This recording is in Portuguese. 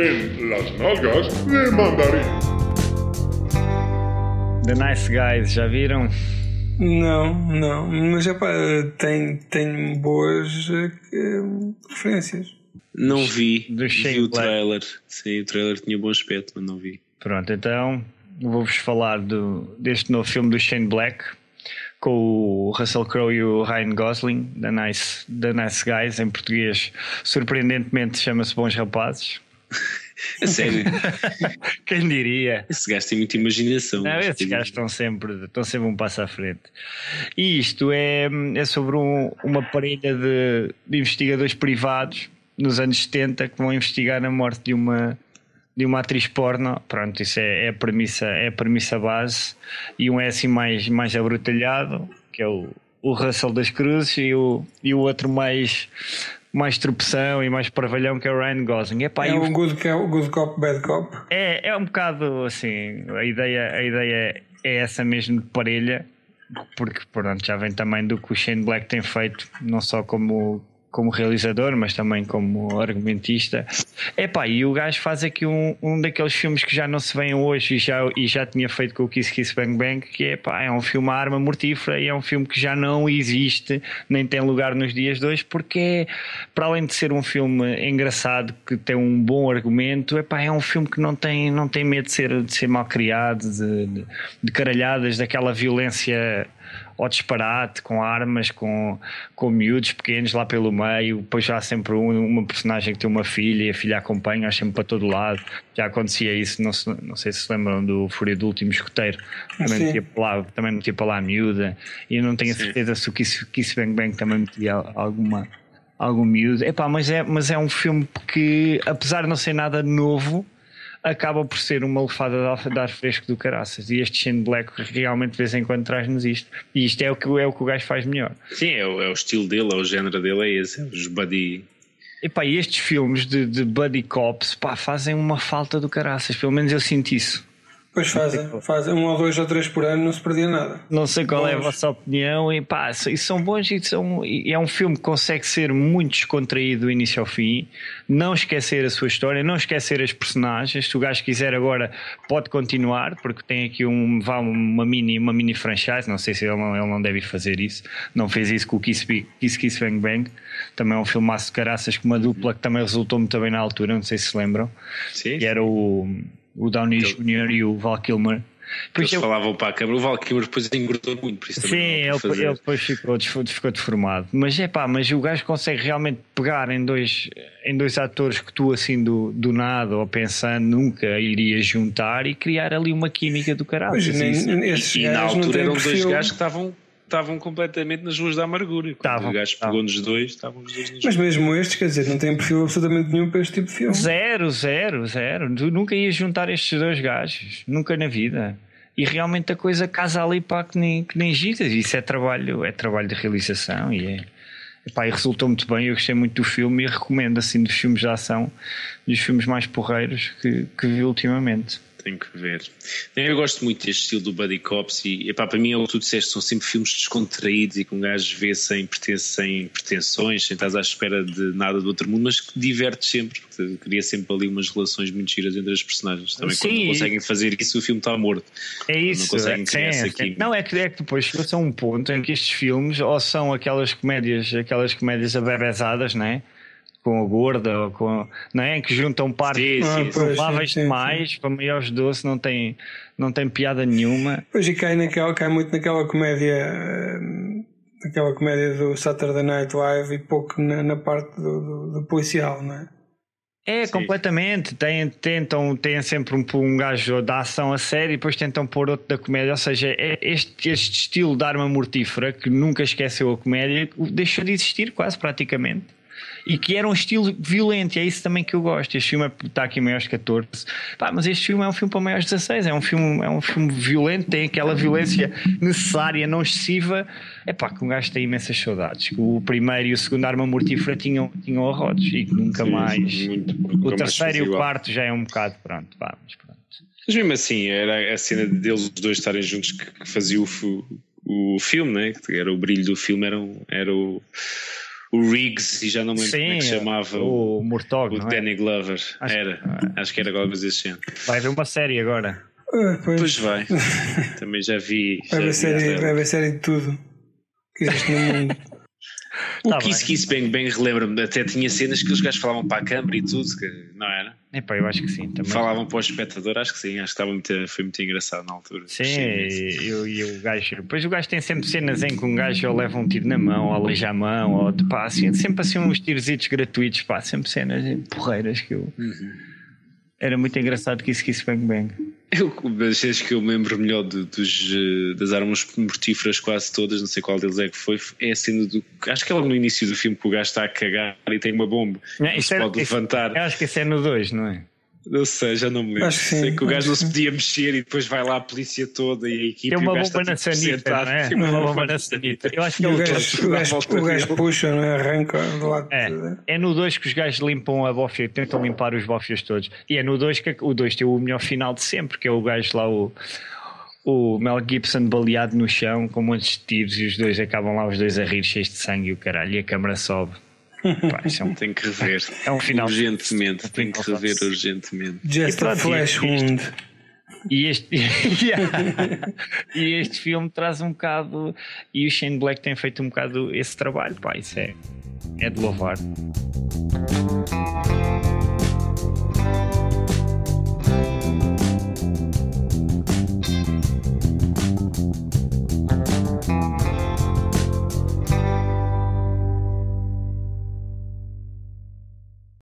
en las nalgas de mandarín. The Nice Guys, já viram? Não, mas tem boas referências. Não vi, Do vi Shane o Black. trailer. Sim, o trailer tinha bom aspecto, mas não vi. Pronto, então vou-vos falar deste novo filme do Shane Black com o Russell Crowe e o Ryan Gosling, The Nice Guys, em português surpreendentemente chama-se Bons Rapazes. A sério, Quem diria? esse gajo tem muita imaginação. Não, esses gajos estão sempre um passo à frente. E isto é sobre uma parelha de investigadores privados nos anos 70 que vão investigar a morte de uma atriz porno. Pronto, isso é a premissa base. E um é assim mais abrutalhado, que é o Russell das Cruzes, e o outro mais tropeção e mais parvalhão, que é o Ryan Gosling. Epá, É o good cop, bad cop. É um bocado assim, a ideia é essa mesmo de parelha, porque pronto, já vem também do que o Shane Black tem feito, não só como realizador, mas também como argumentista. Epá, e o gajo faz aqui um daqueles filmes que já não se vêem hoje e já tinha feito com o Kiss Kiss Bang Bang, que é um filme à arma mortífera, e é um filme que já não existe, nem tem lugar nos dias de hoje, porque para além de ser um filme engraçado, que tem um bom argumento, é um filme que não tem medo de ser mal criado, de caralhadas, daquela violência ao disparate, com armas, com miúdos pequenos lá pelo meio. Depois já há sempre uma personagem que tem uma filha e a filha acompanha sempre para todo lado. Já acontecia isso, não sei se lembram do Fúria do Último Escoteiro, também metia para lá a miúda, e eu não tenho a certeza se o Kiss Bang Bang também metia algum miúdo. Mas é um filme que, apesar de não ser nada novo, acaba por ser uma lefada de ar fresco do caraças. E este Shane Black realmente de vez em quando traz-nos isto. E isto é o que o gajo faz melhor. Sim, é o estilo dele, é o género dele, é esse, os buddy. E estes filmes de buddy cops fazem uma falta do caraças. Pelo menos eu sinto isso. Pois fazem 1 ou 2 ou 3 por ano, não se perdia nada. Não sei qual é a vossa opinião. E são bons, e é um filme que consegue ser muito descontraído do início ao fim, não esquecer a sua história, não esquecer as personagens. Se o gajo quiser agora pode continuar, porque tem aqui uma mini franchise. Não sei se ele não deve fazer isso. Não fez isso com o Kiss Kiss Bang Bang. Também é um filmaço de caraças com uma dupla que também resultou muito bem na altura, não sei se lembram. Sim, que era o Downey Jr. e o Val Kilmer. Eles falavam para a câmara. O Val Kilmer depois engordou muito, por isso também ele depois ficou deformado. Mas o gajo consegue realmente pegar em dois atores que tu assim do nada ou pensando nunca iria juntar e criar ali uma química do caralho. E na altura eram dois gajos que estavam completamente nas ruas da amargura. Quando o gajo pegou nos dois, estavam os dois nas Mas mesmo estes, quer dizer, não têm perfil absolutamente nenhum para este tipo de filme. Zero. Tu nunca ias juntar estes dois gajos, nunca na vida. E realmente a coisa casa ali que nem giras. Isso é trabalho de realização e resultou muito bem. Eu gostei muito do filme e recomendo, assim, dos filmes de ação, dos filmes mais porreiros que vi ultimamente. Tenho que ver. Eu gosto muito deste estilo do Buddy Cops e para mim é o que tu disseste, são sempre filmes descontraídos e que um gajo vê sem pretensões, sem estar à espera de nada do outro mundo, mas que diverte sempre, porque cria sempre ali umas relações muito giras entre as personagens. Também quando não conseguem fazer isso, o filme está morto. É isso. Não conseguem criar essa química. Não, é que depois chegou-se a um ponto em que estes filmes ou são aquelas comédias abebezadas, não é? Com a gorda, ou com, não é? Que juntam partes prováveis demais, para maiores doce, não tem piada nenhuma. Pois, e cai muito naquela comédia do Saturday Night Live e pouco na parte do policial, não é? Sim. Completamente. Têm sempre um gajo da ação a sério e depois tentam pôr outro da comédia. Ou seja, este estilo de arma mortífera que nunca esqueceu a comédia deixou de existir quase praticamente. E que era um estilo violento, e é isso também que eu gosto. Este filme está aqui maiores 14, mas este filme é um filme para maiores 16. É um filme violento, tem aquela violência necessária, não excessiva. Que um gajo tem imensas saudades. O primeiro e o segundo Arma Mortífera tinham arrodos e que nunca mais. O terceiro e o quarto já é um bocado pronto. Mas mesmo assim, era a cena deles os dois estarem juntos que fazia o filme, né? Que era o brilho do filme, era o Riggs, e já não me lembro como é que se chamava. O Murtaugh, o Danny Glover. Acho que era alguma coisa assim. Vai haver uma série agora. Pois vai. Também já vi. Vai haver série de tudo que existe no mundo. O Kiss Kiss Bang Bang, relembra-me, até tinha cenas que os gajos falavam para a câmara e tudo, não era? Eu acho que sim. Também. Falavam para o espectador, acho que sim, acho que foi muito engraçado na altura. Sim, e o gajo. Depois o gajo tem sempre cenas em que um gajo ou leva um tiro na mão, ou aleija a mão, ou pá, assim, sempre assim uns tirositos gratuitos, pá, sempre cenas porreiras que eu. Era muito engraçado Kiss Kiss Bang Bang. Das cenas que eu me lembro melhor das armas mortíferas quase todas, não sei qual deles é que foi, é a cena do. Acho que é logo no início do filme que o gajo está a cagar e tem uma bomba. Isso pode levantar. Eu acho que isso é no 2, não é? Não sei, já não me lembro. Sei que o gajo não se podia mexer e depois vai lá a polícia toda e a equipe. Tem uma bomba na sanita, não é? Uma bomba na sanita. Eu acho que o gajo puxa, não é? Arranca do lado. É no 2 que os gajos limpam a bófia, tentam limpar os bófias todos. E é no 2 que o 2 tem o melhor final de sempre, que é o gajo lá, o Mel Gibson baleado no chão com montes de tiros e os dois acabam lá, os dois a rir, cheios de sangue e o caralho, e a câmara sobe. Pá, tem que rever. É um final urgentemente, tem que rever urgentemente. Just a flash wound. E este filme traz um bocado, e o Shane Black tem feito um bocado esse trabalho, pá, isso é de louvar.